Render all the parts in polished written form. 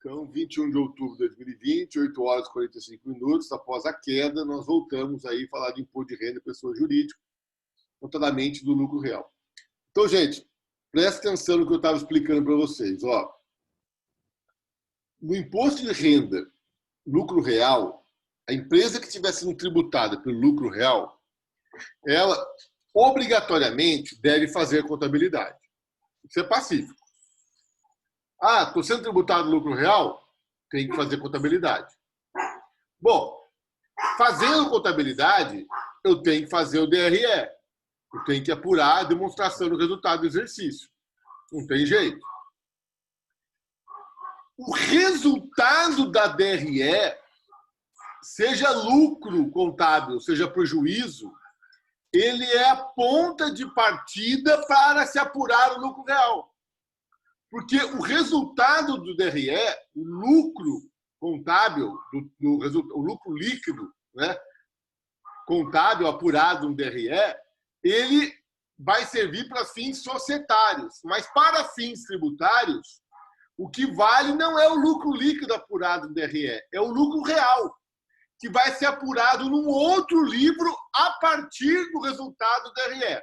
Então, 21 de outubro de 2020, 8 horas e 45 minutos, após a queda, nós voltamos aí a falar de imposto de renda de pessoa jurídica, notadamente do lucro real. Então, gente, presta atenção no que eu estava explicando para vocês. Ó, no imposto de renda, lucro real, a empresa que estiver sendo tributada pelo lucro real, ela obrigatoriamente deve fazer a contabilidade. Isso é pacífico. Ah, estou sendo tributado no lucro real? Tem que fazer contabilidade. Bom, fazendo contabilidade, eu tenho que fazer o DRE. Eu tenho que apurar a demonstração do resultado do exercício. Não tem jeito. O resultado da DRE, seja lucro contábil, seja prejuízo, ele é a ponta de partida para se apurar o lucro real. Porque o resultado do DRE, o lucro contábil, o lucro líquido, né, contábil apurado no DRE, ele vai servir para fins societários. Mas para fins tributários, o que vale não é o lucro líquido apurado no DRE, é o lucro real, que vai ser apurado num outro livro a partir do resultado do DRE.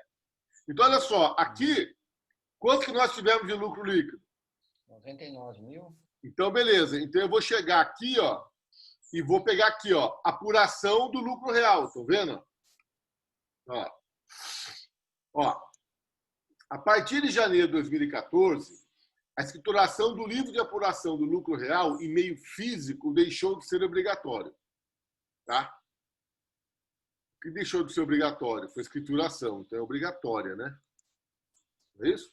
Então, olha só, aqui, quanto que nós tivemos de lucro líquido? 99 mil. Então, beleza. Então, eu vou chegar aqui, ó, e vou pegar aqui, ó, apuração do lucro real. Estão vendo? Ó, a partir de janeiro de 2014, a escrituração do livro de apuração do lucro real em meio físico deixou de ser obrigatório. Tá? O que deixou de ser obrigatório? Foi a escrituração. Então, é obrigatória, né? Não é isso?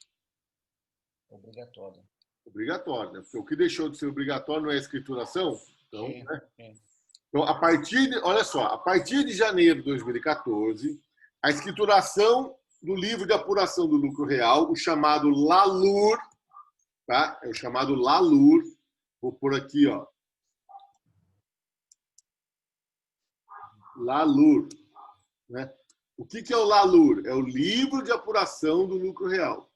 Obrigatório. Obrigatório, né? Porque o que deixou de ser obrigatório não é a escrituração? Então, Sim, né? sim. Então, olha só, a partir de janeiro de 2014, a escrituração do livro de apuração do lucro real, o chamado LALUR, tá? É o chamado LALUR. Vou pôr aqui, ó. LALUR, né? O que é o LALUR? É o livro de apuração do lucro real.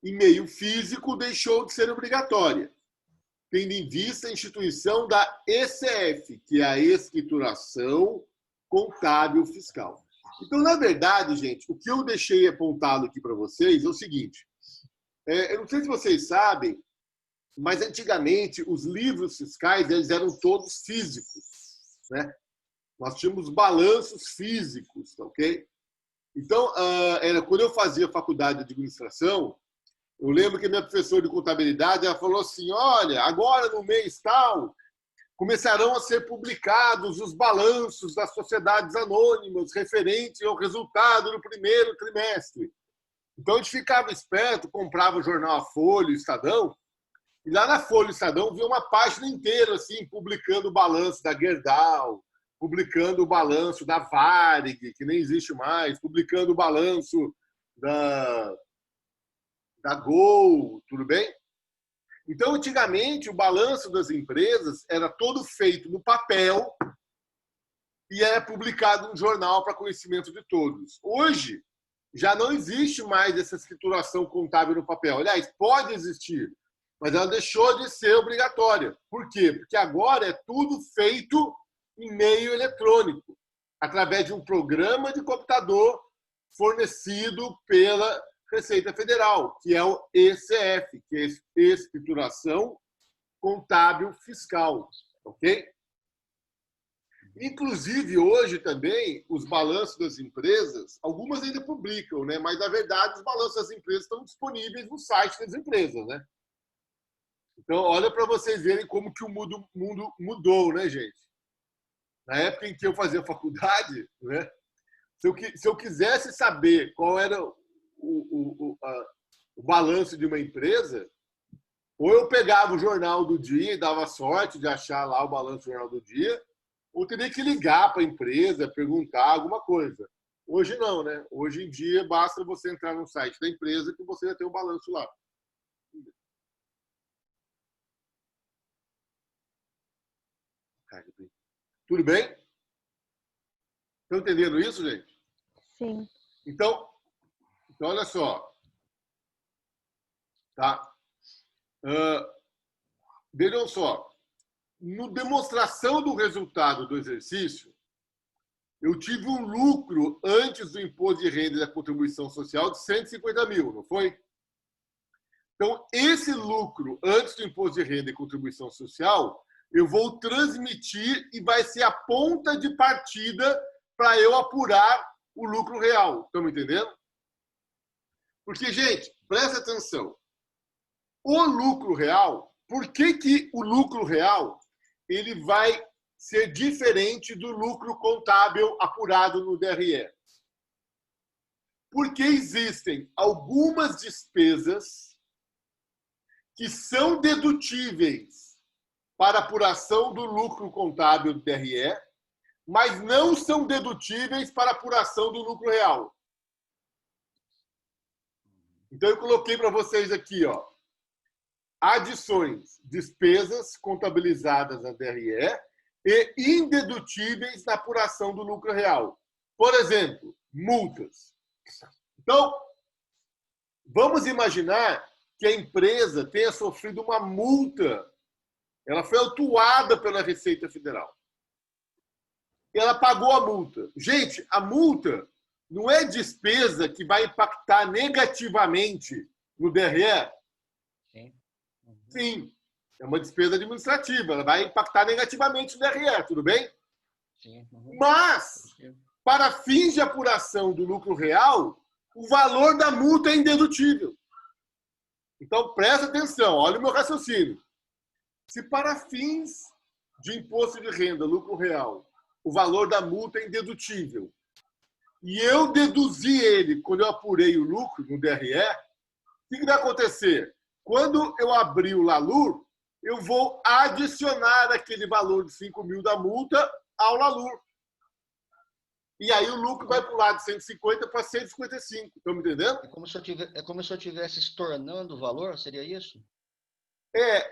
Em meio físico, deixou de ser obrigatória, tendo em vista a instituição da ECF, que é a escrituração contábil fiscal. Então, na verdade, gente, o que eu deixei apontado aqui para vocês é o seguinte. Eu não sei se vocês sabem, mas antigamente os livros fiscais eles eram todos físicos, né? Nós tínhamos balanços físicos, tá, ok? Então, quando eu fazia faculdade de administração, eu lembro que minha professora de contabilidade ela falou assim, olha, agora no mês tal, começarão a ser publicados os balanços das sociedades anônimas referentes ao resultado do primeiro trimestre. Então, a gente ficava esperto, comprava o jornal A Folha, o Estadão, e lá na Folha, o Estadão, via uma página inteira, assim, publicando o balanço da Gerdau, publicando o balanço da Varig, que nem existe mais, publicando o balanço da Gol, tudo bem? Então, antigamente, o balanço das empresas era todo feito no papel e era publicado no jornal para conhecimento de todos. Hoje, já não existe mais essa escrituração contábil no papel. Aliás, pode existir, mas ela deixou de ser obrigatória. Por quê? Porque agora é tudo feito em meio eletrônico, através de um programa de computador fornecido pela Receita Federal, que é o ECF, que é Escrituração Contábil Fiscal, ok? Inclusive, hoje também, os balanços das empresas, algumas ainda publicam, né? Mas, na verdade, os balanços das empresas estão disponíveis no site das empresas, né? Então, olha para vocês verem como que o mundo mudou, né, gente? Na época em que eu fazia faculdade, né? Se eu quisesse saber qual era o balanço de uma empresa, ou eu pegava o jornal do dia e dava sorte de achar lá o balanço do jornal do dia, ou teria que ligar para a empresa, perguntar alguma coisa. Hoje não, né? Hoje em dia, basta você entrar no site da empresa que você já tem o balanço lá. Tudo bem? Estão entendendo isso, gente? Sim. Então olha só. Tá? vejam só, no demonstração do resultado do exercício, eu tive um lucro antes do imposto de renda e da contribuição social de 150 mil, não foi? Então, esse lucro antes do imposto de renda e contribuição social, eu vou transmitir e vai ser a ponta de partida para eu apurar o lucro real. Estão me entendendo? Porque, gente, presta atenção. O lucro real, por que o lucro real ele vai ser diferente do lucro contábil apurado no DRE? Porque existem algumas despesas que são dedutíveis para apuração do lucro contábil do DRE, mas não são dedutíveis para apuração do lucro real. Então, eu coloquei para vocês aqui, ó, adições, despesas contabilizadas na DRE e indedutíveis na apuração do lucro real. Por exemplo, multas. Então, vamos imaginar que a empresa tenha sofrido uma multa. Ela foi autuada pela Receita Federal. E ela pagou a multa. Gente, a multa não é despesa que vai impactar negativamente no DRE? Sim. Sim. É uma despesa administrativa. Ela vai impactar negativamente no DRE, tudo bem? Sim. Mas, para fins de apuração do lucro real, o valor da multa é indedutível. Então, presta atenção, olha o meu raciocínio. Se para fins de imposto de renda, lucro real, o valor da multa é indedutível, e eu deduzi ele quando eu apurei o lucro no DRE, o que vai acontecer? Quando eu abrir o LALUR, eu vou adicionar aquele valor de 5 mil da multa ao LALUR. E aí o lucro vai pular de 150 para 155. Estão me entendendo? É como se eu estivesse estornando o valor? Seria isso?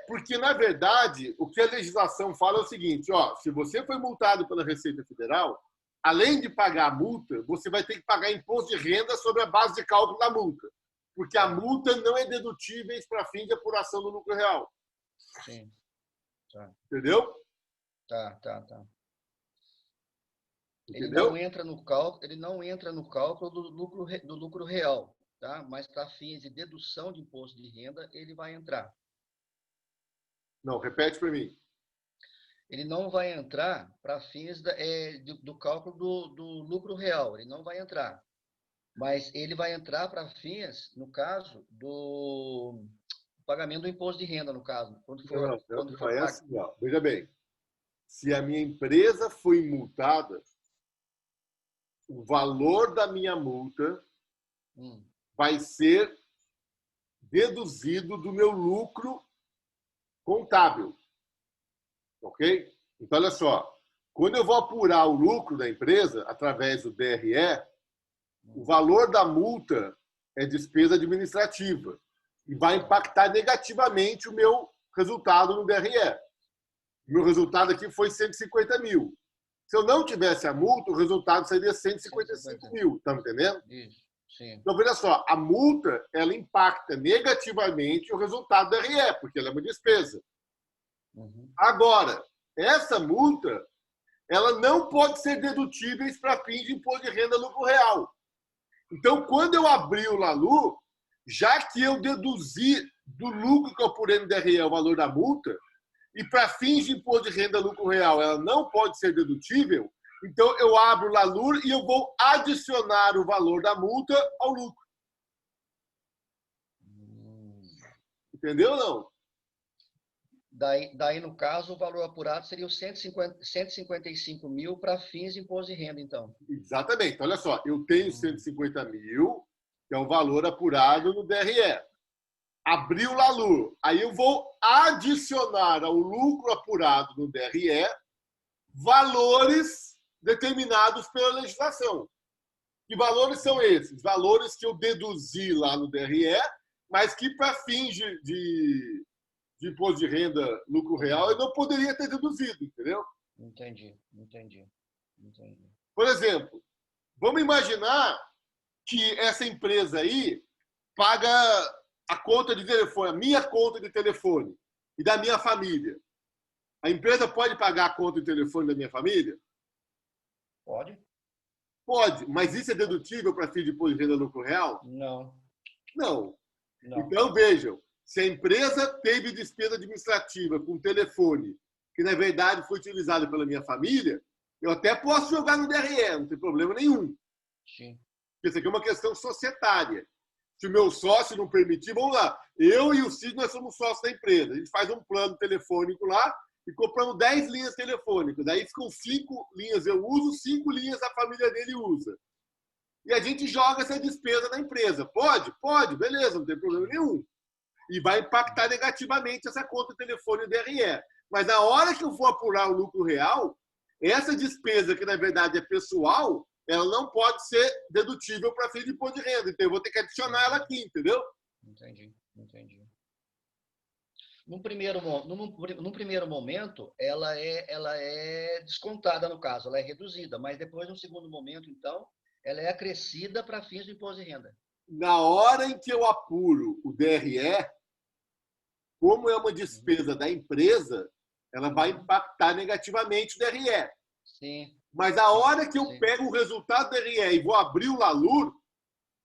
Porque, na verdade, o que a legislação fala é o seguinte, ó, se você foi multado pela Receita Federal, além de pagar a multa, você vai ter que pagar imposto de renda sobre a base de cálculo da multa. Porque a multa não é dedutível para fim de apuração do lucro real. Sim. Tá. Entendeu? Tá. Ele Entendeu? não entra no cálculo do lucro real, tá? Mas para fins de dedução de imposto de renda, ele vai entrar. Não, repete para mim. Ele não vai entrar para fins do cálculo do lucro real, ele não vai entrar. Mas ele vai entrar para fins, no caso, do pagamento do imposto de renda, no caso. Quando for Assim, ó. Veja bem, se a minha empresa foi multada, o valor da minha multa vai ser deduzido do meu lucro contábil. Ok? Então, olha só. Quando eu vou apurar o lucro da empresa, através do DRE, o valor da multa é despesa administrativa e vai impactar negativamente o meu resultado no DRE. O meu resultado aqui foi 150 mil. Se eu não tivesse a multa, o resultado seria 155 mil. Está me entendendo? Isso, sim. Então, veja só, a multa ela impacta negativamente o resultado do DRE, porque ela é uma despesa. Agora, essa multa ela não pode ser dedutível para fins de imposto de renda lucro real. Então, quando eu abri o LALU, já que eu deduzi do lucro que eu apurei no DRE o valor da multa, e para fins de imposto de renda lucro real ela não pode ser dedutível, então eu abro o LALUR e eu vou adicionar o valor da multa ao lucro. Entendeu ou não? Daí, no caso, o valor apurado seria os 155 mil para fins de imposto de renda, então. Exatamente. Olha só, eu tenho 150 mil, que é o valor apurado no DRE. Abri o LALUR. Aí eu vou adicionar ao lucro apurado no DRE valores determinados pela legislação. Que valores são esses? Valores que eu deduzi lá no DRE, mas que para fins de imposto de renda lucro real eu não poderia ter deduzido, entendeu? Entendi. Por exemplo, vamos imaginar que essa empresa aí paga a conta de telefone, a minha conta de telefone. e da minha família. A empresa pode pagar a conta de telefone da minha família? Pode? Pode, mas isso é dedutível para fins de imposto de renda lucro real? Não. Não. Não. Então, vejam, se a empresa teve despesa administrativa com telefone, que na verdade foi utilizado pela minha família, eu até posso jogar no DRE, não tem problema nenhum. Sim. Porque isso aqui é uma questão societária. Se o meu sócio não permitir, vamos lá. Eu e o Cid, nós somos sócios da empresa. A gente faz um plano telefônico lá e compramos 10 linhas telefônicas. Daí ficam 5 linhas eu uso, 5 linhas a família dele usa. E a gente joga essa despesa na empresa. Pode? Pode, beleza, não tem problema nenhum. E vai impactar negativamente essa conta de telefone DRE. Mas na hora que eu for apurar o lucro real, essa despesa, que na verdade é pessoal, ela não pode ser dedutível para fim de imposto de renda. Então eu vou ter que adicionar ela aqui, entendeu? Entendi. Num primeiro momento, ela é descontada, no caso, ela é reduzida, mas depois, no segundo momento, então, ela é acrescida para fins de imposto de renda. Na hora em que eu apuro o DRE, como é uma despesa da empresa, ela vai impactar negativamente o DRE. Sim. Mas a hora que eu pego o resultado do DRE e vou abrir o LALUR,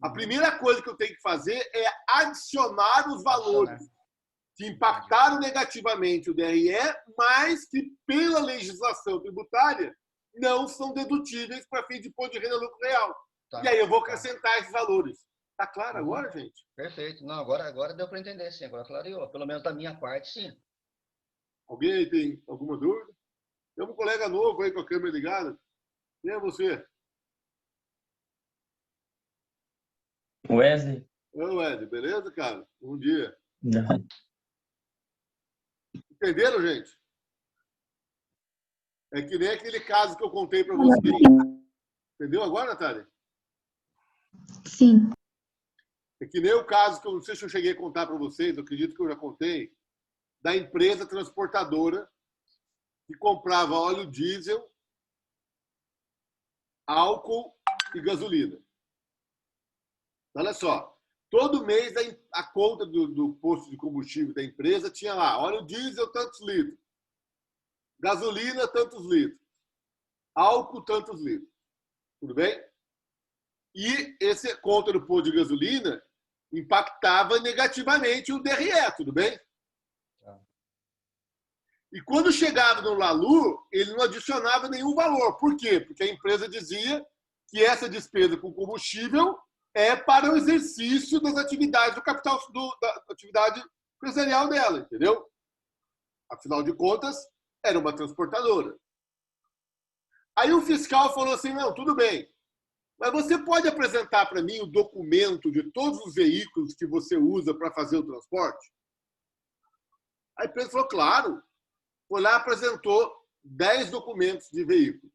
a primeira coisa que eu tenho que fazer é adicionar os valores que impactaram negativamente o DRE, mas que, pela legislação tributária, não são dedutíveis para fim de imposto de renda lucro real. Tá, e aí eu vou acrescentar esses valores. Tá claro agora, gente? Perfeito. Não, agora deu para entender, sim. Agora clareou. Pelo menos da minha parte, sim. Alguém tem alguma dúvida? Tem um colega novo aí com a câmera ligada. Quem é você? Wesley? Oi, Wesley. Beleza, cara? Bom dia. Não. Entenderam, gente? É que nem aquele caso que eu contei para vocês. Entendeu agora, Natália? Sim. É que nem o caso que eu não sei se eu cheguei a contar para vocês, eu acredito que eu já contei, da empresa transportadora que comprava óleo diesel, álcool e gasolina. Olha só, todo mês a conta do posto de combustível da empresa tinha lá, óleo diesel, tantos litros, gasolina, tantos litros, álcool, tantos litros. Tudo bem? E essa conta do posto de gasolina impactava negativamente o DRE, tudo bem? E quando chegava no LALUR, ele não adicionava nenhum valor. Por quê? Porque a empresa dizia que essa despesa com combustível é para o exercício das atividades do capital, da atividade empresarial dela, entendeu? Afinal de contas, era uma transportadora. Aí o fiscal falou assim, não, tudo bem, mas você pode apresentar para mim o documento de todos os veículos que você usa para fazer o transporte? Aí a empresa falou, claro. Foi lá e apresentou 10 documentos de veículo.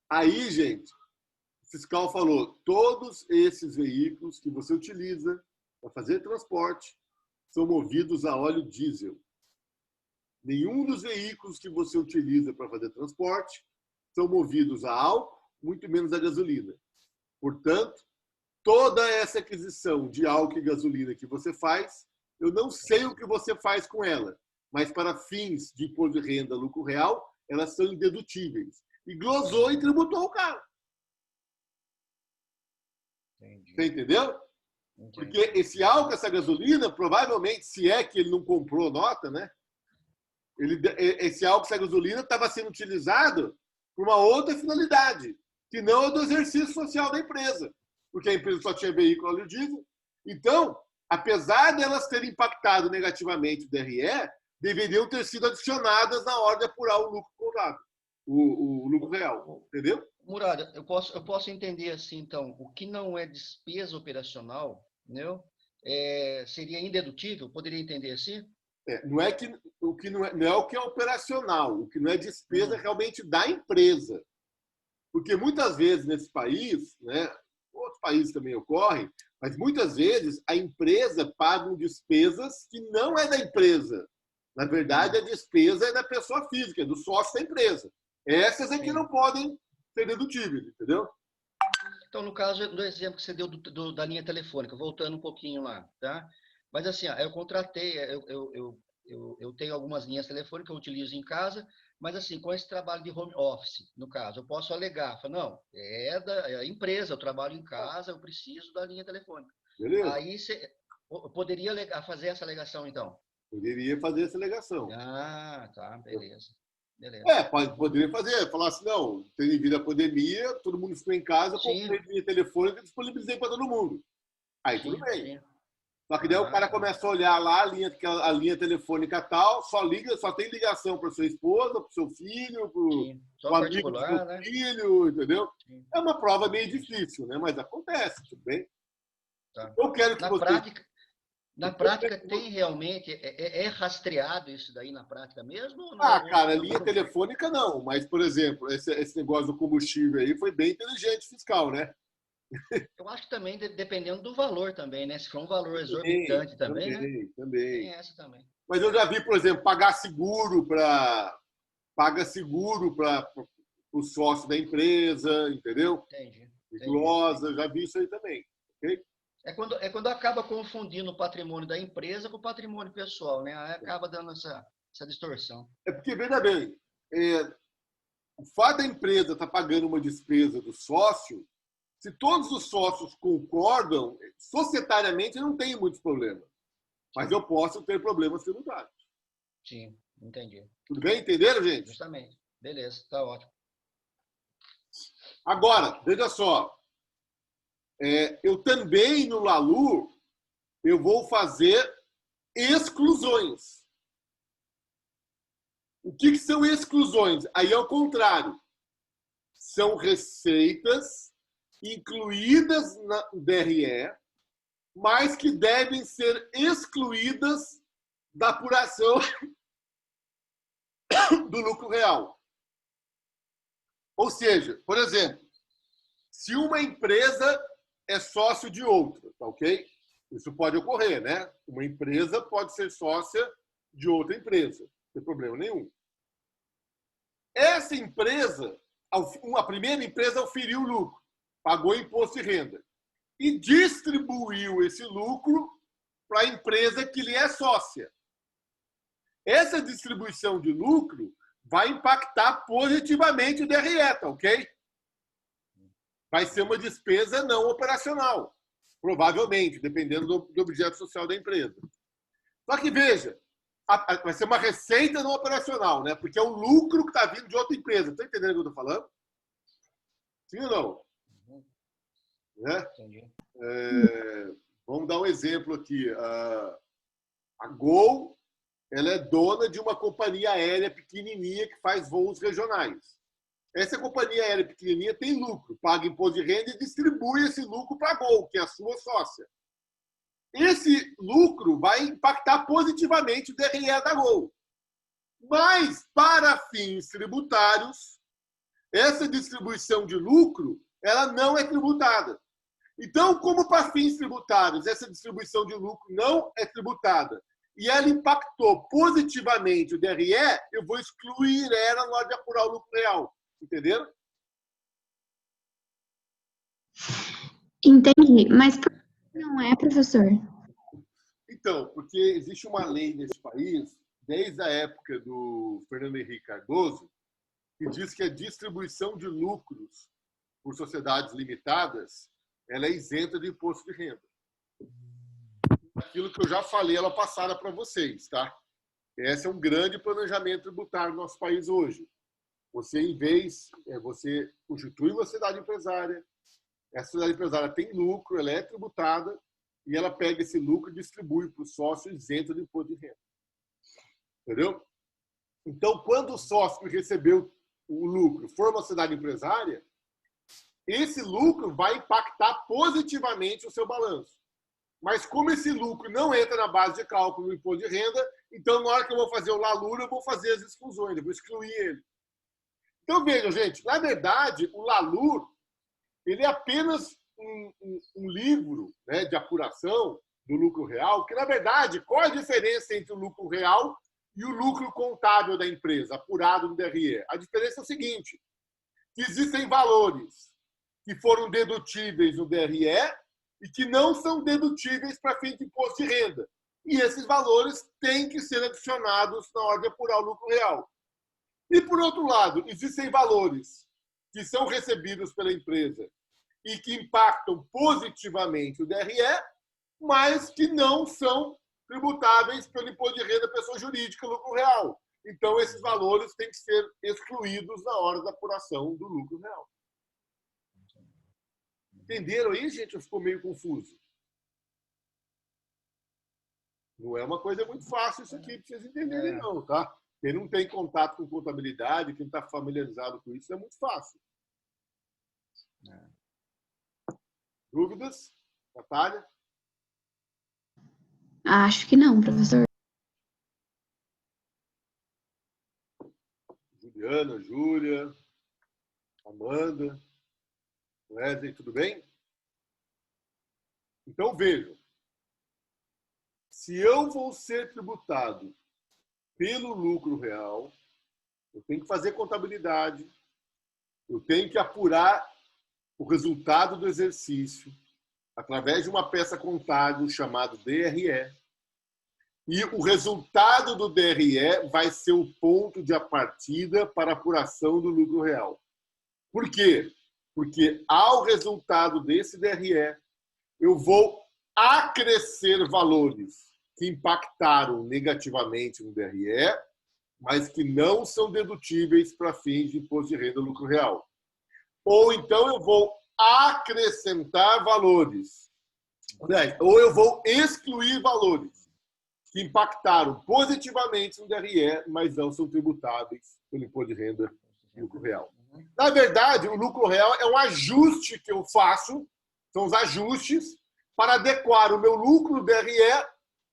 Aí, gente, o fiscal falou, todos esses veículos que você utiliza para fazer transporte são movidos a óleo diesel. Nenhum dos veículos que você utiliza para fazer transporte são movidos a álcool, muito menos a gasolina. Portanto, toda essa aquisição de álcool e gasolina que você faz, eu não sei o que você faz com ela, mas para fins de imposto de renda, lucro real, elas são indedutíveis. E glosou e tributou o cara. Entendi. Você entendeu? Entendi. Porque esse álcool, essa gasolina, provavelmente, se é que ele não comprou nota, né? Esse álcool, essa gasolina, estava sendo utilizado por uma outra finalidade, que não é do exercício social da empresa. Porque a empresa só tinha veículo óleo diesel. Então, apesar delas terem impactado negativamente o DRE, deveriam ter sido adicionadas na hora de apurar o lucro contábil, o lucro real, entendeu? Muralha, eu posso entender assim, então, o que não é despesa operacional, entendeu? Seria indedutível? Poderia entender assim? Não é que o que não é o que é operacional, o que não é despesa realmente da empresa. Porque muitas vezes nesse país, né, outros países também ocorrem, mas muitas vezes a empresa paga despesas que não é da empresa. Na verdade, a despesa é da pessoa física, é do sócio da empresa. Essas é que não podem ser dedutíveis, entendeu? Então, no caso do exemplo que você deu da linha telefônica, voltando um pouquinho lá, tá? Mas assim, eu contratei, eu tenho algumas linhas telefônicas que eu utilizo em casa, mas assim, com esse trabalho de home office, no caso, eu posso alegar, falar, não, é da empresa, eu trabalho em casa, eu preciso da linha telefônica. Beleza? Aí você poderia fazer essa alegação, então? Poderia fazer essa alegação. Ah, tá, beleza. Beleza. Poderia fazer. Falar assim, não, tem devido à pandemia, todo mundo ficou em casa, comprei linha telefônica e disponibilizei para todo mundo. Aí tudo bem. Sim. Só que daí o cara começa a olhar lá a linha telefônica tal, só tem ligação para sua esposa, para o seu filho, para o amigo do seu filho, entendeu? Sim. É uma prova meio difícil, né? Mas acontece, tudo bem? Tá. Eu quero que Na prática, tem realmente, é rastreado isso daí na prática mesmo? Ou não, cara, linha telefônica não, mas, por exemplo, esse negócio do combustível aí foi bem inteligente fiscal, né? Eu acho que também, dependendo do valor também, né? Se for um valor exorbitante também, né? Também. Tem essa também. Mas eu já vi, por exemplo, paga seguro para o sócio da empresa, entendeu? Entendi. Glosa, já vi isso aí também. Okay? É quando acaba confundindo o patrimônio da empresa com o patrimônio pessoal, né? Aí acaba dando essa distorção. É porque, veja bem, o fato da empresa estar pagando uma despesa do sócio, se todos os sócios concordam, societariamente não tem muitos problemas. Mas eu posso ter problemas tributários. Sim, entendi. Tudo bem? Entenderam, gente? Justamente. Beleza, tá ótimo. Agora, veja só. Eu também, no LALU, eu vou fazer exclusões. O que são exclusões? Aí é o contrário. São receitas incluídas no DRE, mas que devem ser excluídas da apuração do lucro real. Ou seja, por exemplo, se uma empresa é sócio de outra, tá ok? Isso pode ocorrer, né? Uma empresa pode ser sócia de outra empresa, não tem problema nenhum. Essa empresa, a primeira empresa oferiu lucro, pagou imposto de renda e distribuiu esse lucro para a empresa que lhe é sócia. Essa distribuição de lucro vai impactar positivamente o DRE, tá ok? Vai ser uma despesa não operacional, provavelmente, dependendo do objeto social da empresa. Só que, veja, vai ser uma receita não operacional, né? Porque é o lucro que está vindo de outra empresa. Está entendendo o que eu estou falando? Sim ou não? Né? Entendi. Vamos dar um exemplo aqui. A Gol, ela é dona de uma companhia aérea pequenininha que faz voos regionais. Essa companhia aérea pequenininha tem lucro, paga imposto de renda e distribui esse lucro para a Gol, que é a sua sócia. Esse lucro vai impactar positivamente o DRE da Gol. Mas, para fins tributários, essa distribuição de lucro ela não é tributada. Então, como para fins tributários essa distribuição de lucro não é tributada e ela impactou positivamente o DRE, eu vou excluir ela na hora de apurar o lucro real. Entenderam? Entendi. Mas por que não é, professor? Então, porque existe uma lei nesse país, desde a época do Fernando Henrique Cardoso, que diz que a distribuição de lucros por sociedades limitadas ela é isenta de imposto de renda. Aquilo que eu já falei ela passada para vocês, tá? Esse é um grande planejamento tributário no nosso país hoje. Você constitui uma sociedade empresária, essa sociedade empresária tem lucro, ela é tributada e ela pega esse lucro e distribui para o sócio isento de imposto de renda. Entendeu? Então, quando o sócio que recebeu o lucro for uma sociedade empresária, esse lucro vai impactar positivamente o seu balanço. Mas como esse lucro não entra na base de cálculo do imposto de renda, então na hora que eu vou fazer o LALUR, eu vou fazer as exclusões, eu vou excluir ele. Então, vejam, gente, na verdade, o LALUR ele é apenas um livro, né, de apuração do lucro real, que, na verdade, qual é a diferença entre o lucro real e o lucro contábil da empresa, apurado no DRE? A diferença é o seguinte, que existem valores que foram dedutíveis no DRE e que não são dedutíveis para fim de imposto de renda. E esses valores têm que ser adicionados na hora de apurar o lucro real. E, por outro lado, existem valores que são recebidos pela empresa e que impactam positivamente o DRE, mas que não são tributáveis pelo imposto de renda pessoa jurídica, lucro real. Então, esses valores têm que ser excluídos na hora da apuração do lucro real. Entenderam aí, gente? Ficou meio confuso. Não é uma coisa muito fácil isso aqui para vocês entenderem, não, tá? Quem não tem contato com contabilidade, quem está familiarizado com isso, é muito fácil. Dúvidas? Natália? Acho que não, professor. Juliana, Júlia, Amanda, Wesley, tudo bem? Então, vejam. Se eu vou ser tributado pelo lucro real, eu tenho que fazer contabilidade, eu tenho que apurar o resultado do exercício através de uma peça contábil chamada DRE. E o resultado do DRE vai ser o ponto de partida para a apuração do lucro real. Por quê? Porque ao resultado desse DRE, eu vou acrescer valores que impactaram negativamente no DRE, mas que não são dedutíveis para fins de imposto de renda lucro real. Ou então eu vou acrescentar valores, ou eu vou excluir valores que impactaram positivamente no DRE, mas não são tributáveis pelo imposto de renda lucro real. Na verdade, o lucro real é um ajuste que eu faço, são os ajustes para adequar o meu lucro DRE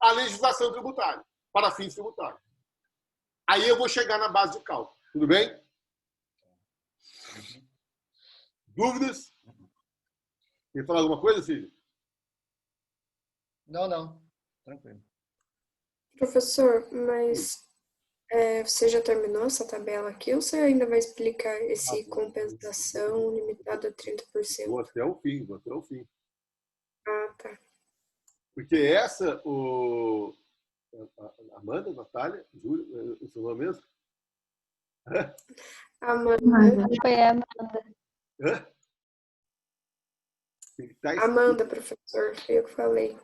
à legislação tributária, para fins tributários. Aí eu vou chegar na base de cálculo. Tudo bem? Dúvidas? Quer falar alguma coisa, Cílio? Não. Tranquilo. Professor, mas você já terminou essa tabela aqui ou você ainda vai explicar esse compensação limitada a 30%? Vou até o fim. Ah, tá. Porque essa, Amanda, Natália, Júlia, o seu nome mesmo? Amanda. Foi a Amanda. Hã? Tem que estar Amanda, professor, foi eu que falei.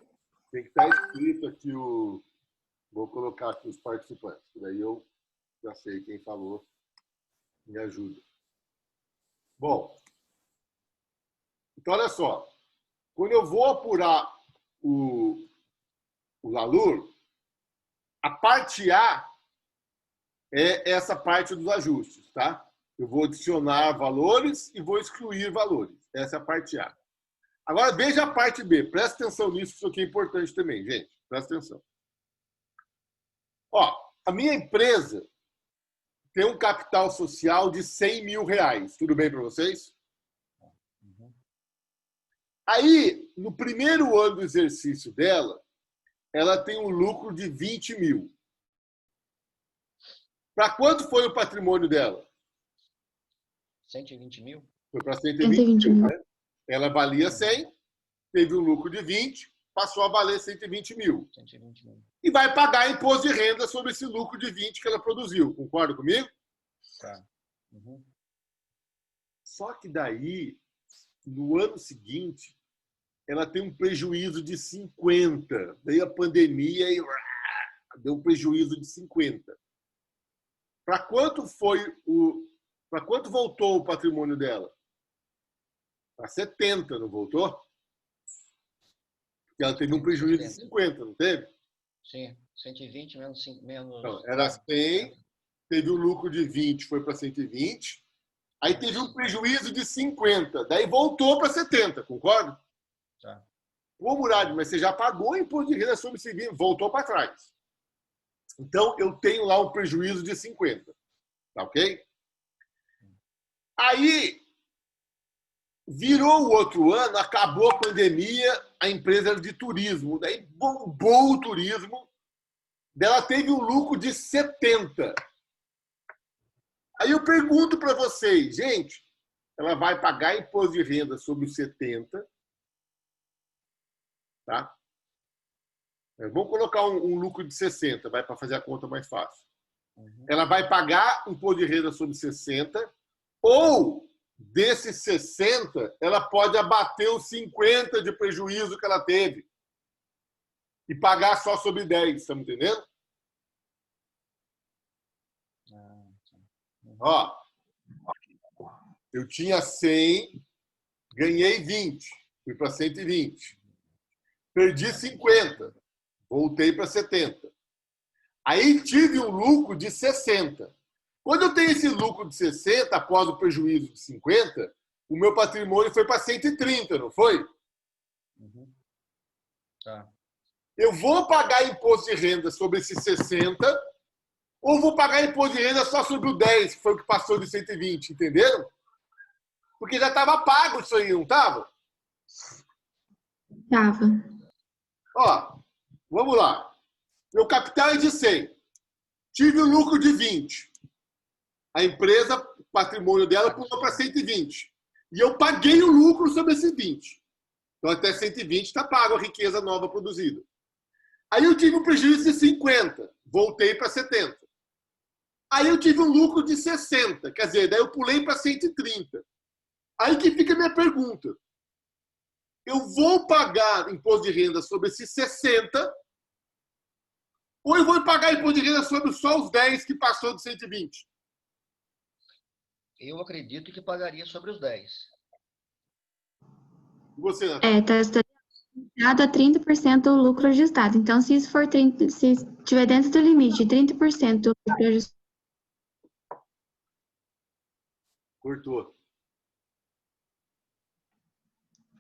Tem que estar escrito aqui o... Vou colocar aqui os participantes, daí eu já sei quem falou, me ajuda. Bom, então olha só, quando eu vou apurar o LALUR, a parte A é essa parte dos ajustes, tá? Eu vou adicionar valores e vou excluir valores. Essa é a parte A. Agora veja a parte B. Presta atenção nisso, isso aqui é importante também, gente. Presta atenção. Ó, a minha empresa tem um capital social de R$100 mil. Tudo bem para vocês? Aí, no primeiro ano do exercício dela, ela tem um lucro de 20 mil. Para quanto foi o patrimônio dela? 120 mil? Foi para 120 mil. mil. Né? Ela valia 100, teve um lucro de 20, passou a valer 120 mil. 120 mil. E vai pagar imposto de renda sobre esse lucro de 20 que ela produziu. Concorda comigo? Tá. Uhum. Só que daí, no ano seguinte, ela tem um prejuízo de 50. Daí a pandemia e deu um prejuízo de 50. Para quanto para quanto voltou o patrimônio dela? Para 70, não voltou? Porque ela teve um prejuízo de 50, não teve? Sim, 120 menos 5 menos. Então, era 100, teve um lucro de 20, foi para 120. Aí teve um prejuízo de 50, daí voltou para 70, concorda? Tá. Pô, Murad, mas você já pagou o imposto de renda sobre esse bem, voltou para trás. Então, eu tenho lá um prejuízo de 50. Tá ok? Aí, virou o outro ano, acabou a pandemia, a empresa era de turismo, daí bombou o turismo, daí ela teve um lucro de 70. Aí eu pergunto para vocês, gente, ela vai pagar imposto de renda sobre os 70, tá? Vamos colocar um lucro de 60, vai para fazer a conta mais fácil. Uhum. Ela vai pagar imposto de renda sobre 60, ou desses 60, ela pode abater os 50 de prejuízo que ela teve e pagar só sobre 10, tá me entendendo? Ó, eu tinha 100, ganhei 20, fui para 120. Perdi 50, voltei para 70. Aí tive um lucro de 60. Quando eu tenho esse lucro de 60, após o prejuízo de 50, o meu patrimônio foi para 130, não foi? Uhum. Tá. Eu vou pagar imposto de renda sobre esses 60 ou vou pagar imposto de renda só sobre o 10, que foi o que passou de 120, entenderam? Porque já estava pago isso aí, não estava? Tava. Ó, vamos lá. Meu capital é de 100. Tive um lucro de 20. A empresa, o patrimônio dela pulou para 120. E eu paguei o lucro sobre esses 20. Então, até 120 está pago a riqueza nova produzida. Aí eu tive um prejuízo de 50. Voltei para 70. Aí eu tive um lucro de 60. Quer dizer, daí eu pulei para 130. Aí que fica a minha pergunta. Eu vou pagar imposto de renda sobre esses 60 ou eu vou pagar imposto de renda sobre só os 10 que passou de 120? Eu acredito que pagaria sobre os 10. E você, Natália? Tá limitado a 30% do lucro ajustado. Então, se isso for 30, se estiver dentro do limite de 30% do lucro ajustado, Cortou.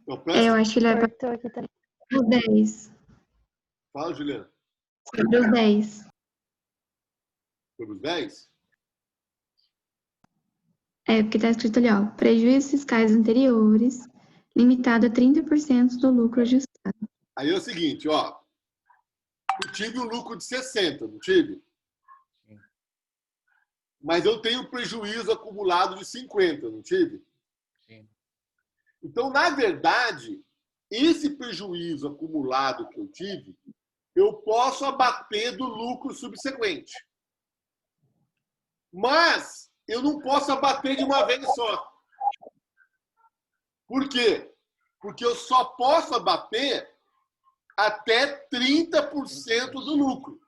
Então, presta... eu acho que ele vai Cortou aqui também. para os 10. Fala, Juliana. Sobre os 10. Sobre os 10? Porque está escrito ali, ó, prejuízos fiscais anteriores, limitado a 30% do lucro ajustado. Aí é o seguinte, ó. Eu tive um lucro de 60, não tive? Sim. Mas eu tenho um prejuízo acumulado de 50, não tive? Sim. Então, na verdade, esse prejuízo acumulado que eu tive, eu posso abater do lucro subsequente. Mas eu não posso abater de uma vez só. Por quê? Porque eu só posso abater até 30% do lucro.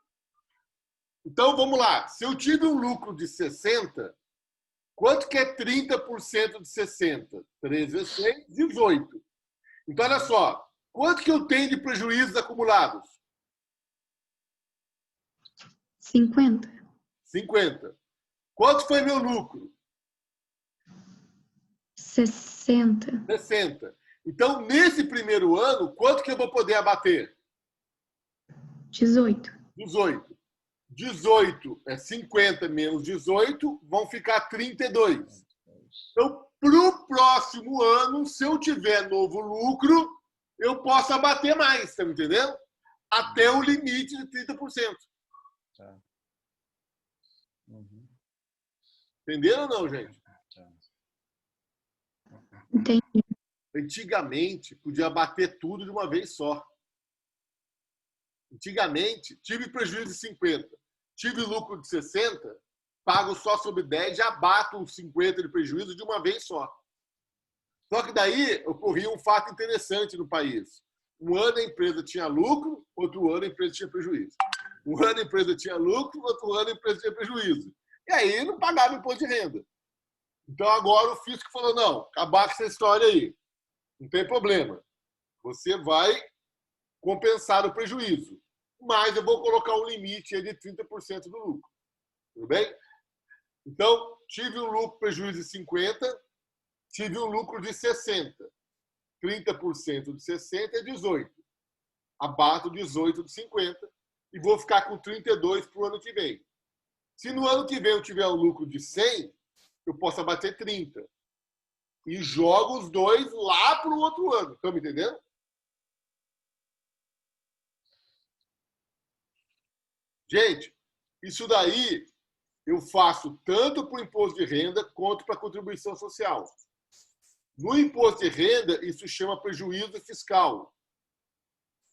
Então, vamos lá. Se eu tive um lucro de 60, quanto que é 30% de 60? 13 vezes 6, 18. Então, olha só. Quanto que eu tenho de prejuízos acumulados? 50. 50. Quanto foi meu lucro? 60. 60. Então, nesse primeiro ano, quanto que eu vou poder abater? 18. 18. 18 é 50 menos 18, vão ficar 32. Então, para o próximo ano, se eu tiver novo lucro, eu posso abater mais, tá me entendendo? Até o limite de 30%. Tá. Uhum. Entenderam ou não, gente? Tá. Entendi. Antigamente, podia abater tudo de uma vez só. Antigamente, tive prejuízo de 50, tive lucro de 60, pago só sobre 10, já bato os 50 de prejuízo de uma vez só. Só que daí ocorria um fato interessante no país. Um ano a empresa tinha lucro, outro ano a empresa tinha prejuízo. Um ano a empresa tinha lucro, outro ano a empresa tinha prejuízo. E aí não pagava imposto de renda. Então agora o fisco falou, não, acabar com essa história aí. Não tem problema. Você vai compensar o prejuízo. Mas eu vou colocar um limite aí de 30% do lucro. Tudo bem? Então, tive um lucro, prejuízo de 50, tive um lucro de 60. 30% de 60 é 18. Abato 18 de 50 e vou ficar com 32 para o ano que vem. Se no ano que vem eu tiver um lucro de 100, eu posso abater 30. E jogo os dois lá para o outro ano. Estão me entendendo? Gente, isso daí eu faço tanto para o imposto de renda quanto para a contribuição social. No imposto de renda, isso chama prejuízo fiscal.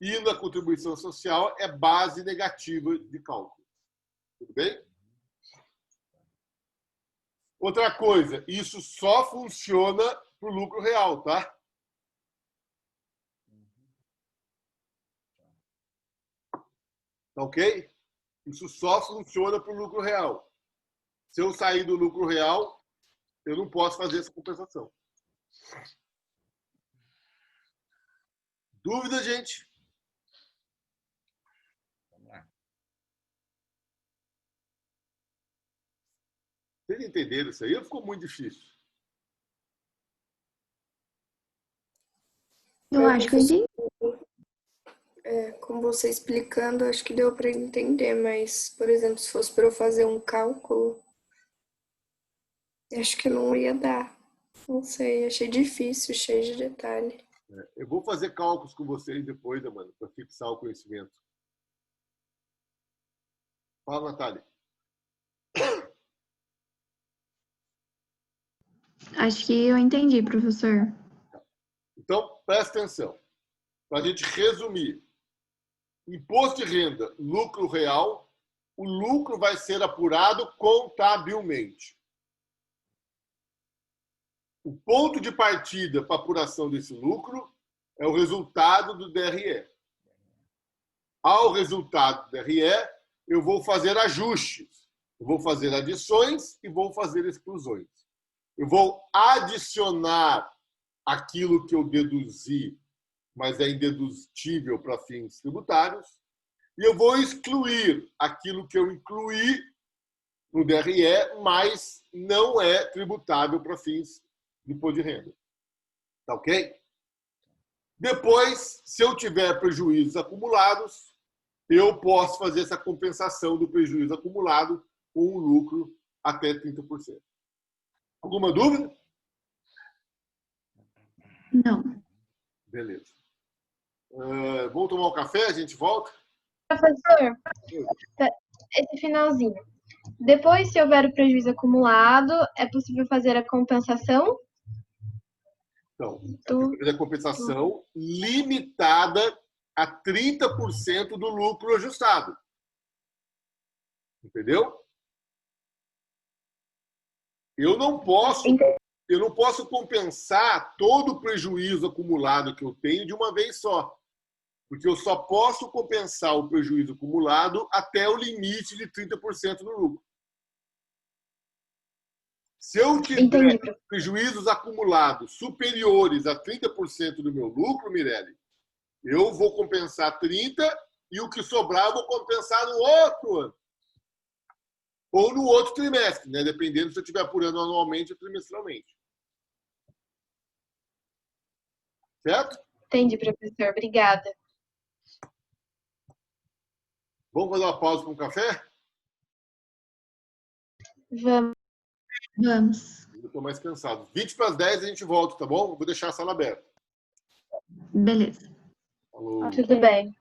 E na contribuição social é base negativa de cálculo. Tudo bem? Outra coisa, isso só funciona para o lucro real, tá? Tá ok? Isso só funciona para o lucro real. Se eu sair do lucro real, eu não posso fazer essa compensação. Dúvida, gente? Vamos lá. Vocês entenderam isso aí ou ficou muito difícil? Eu acho que eu entendi. Com você explicando, acho que deu para entender, mas, por exemplo, se fosse para eu fazer um cálculo, acho que não ia dar. Não sei, achei difícil, cheio de detalhe. Eu vou fazer cálculos com vocês depois, Amanda, para fixar o conhecimento. Fala, Natália. Acho que eu entendi, professor. Então, presta atenção. Para a gente resumir. Imposto de renda, lucro real. O lucro vai ser apurado contabilmente. O ponto de partida para apuração desse lucro é o resultado do DRE. Ao resultado do DRE, eu vou fazer ajustes. Eu vou fazer adições e vou fazer exclusões. Eu vou adicionar aquilo que eu deduzi, mas é indeduzível para fins tributários, e eu vou excluir aquilo que eu incluí no DRE, mas não é tributável para fins de imposto de renda. Tá ok? Depois, se eu tiver prejuízos acumulados, eu posso fazer essa compensação do prejuízo acumulado com um lucro até 30%. Alguma dúvida? Não. Beleza. Vamos tomar um café? A gente volta? Professor, esse finalzinho. Depois, se houver o prejuízo acumulado, é possível fazer a compensação? Então, fazer a compensação limitada a 30% do lucro ajustado. Entendeu? Eu não posso compensar todo o prejuízo acumulado que eu tenho de uma vez só. Porque eu só posso compensar o prejuízo acumulado até o limite de 30% do lucro. Se eu tiver prejuízos acumulados superiores a 30% do meu lucro, Mirelle, eu vou compensar 30% e o que sobrar eu vou compensar no outro ano. Ou no outro trimestre, né? Dependendo se eu estiver apurando anualmente ou trimestralmente. Certo? Entendi, professor. Obrigada. Vamos fazer uma pausa para um café? Vamos. Vamos. Eu estou mais cansado. 20 para as 10 a gente volta, tá bom? Eu vou deixar a sala aberta. Beleza. Falou. Tudo bem.